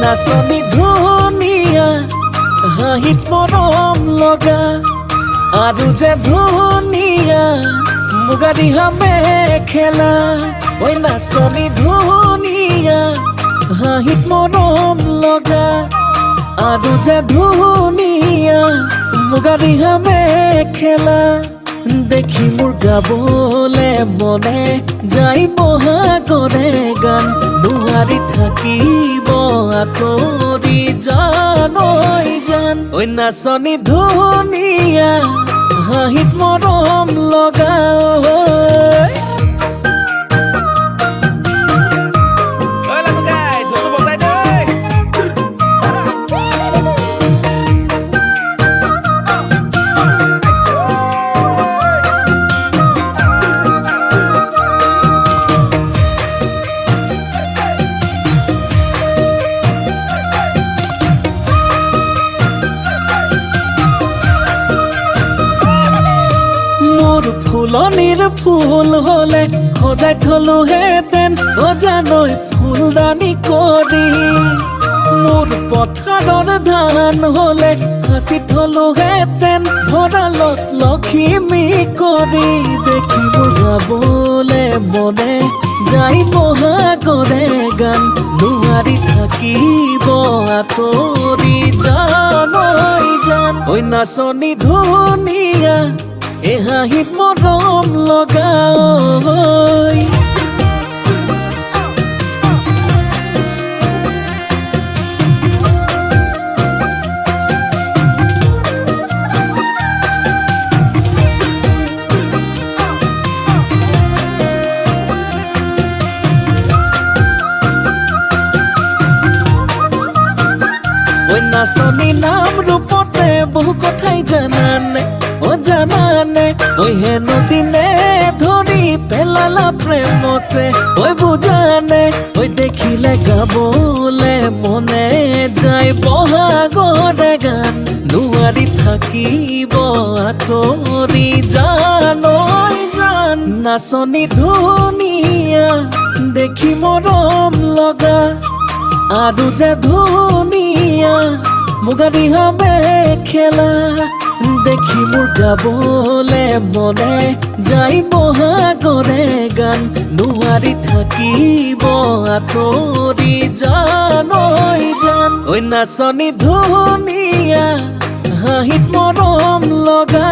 নাচনি ধুনীয়া হাঁহিত মৰম লগা আৰু যে ধুনীয়া মুগা ৰিহা মেখেলা ঐ নাচনি ধুনীয়া হাঁহিত মৰম লগা আৰু যে ধুনীয়া মুগা ৰিহা মেখেলা দেখি মোৰ গাবলে মনে যাই বহাগৰে গান নোৱাৰি থাকিব আঁতৰি জান ঐ জান ঐ নাচনি ধুনীয়া হাঁহিত মৰম লগা ফুলনিৰ ফুল হলে সজাই থলোহেঁতেন অজানৈ ফুলদানি কৰি মোৰ পথাৰৰ ধান হলে সাঁচি থলোহেঁতেন ভঁৰালত লখিমী কৰি দেখি মোৰ গাবলে মনে যাই বহাগৰে গান নোৱাৰি থাকিব আঁতৰি জান ঐ জান ঐ নাচনি ধুনীয়া এ হাঁহিত মৰম লগা ঐ নাচনি নাম ৰূপতে বহু কথাই জানানে জানানে ঐ হেনো দিনে ধৰি পেলালা প্ৰেমতে ঐ বুজানে ঐ দেখিলে গাবলে মনে যায় বহাগৰে গান নোৱাৰি থাকিব আঁতৰি জান ঐ জান নাচনি ধুনীয়া দেখি মৰম লগা আৰু যে ধুনীয়া মুগা ৰিহা মেখেলা দেখি মোৰ গাবলে মনে যাই বহাগৰে গান নোৱাৰি থাকিব আঁতৰি জান ঐ জান ঐ নাচনি ধুনীয়া হাঁহিত মৰম লগা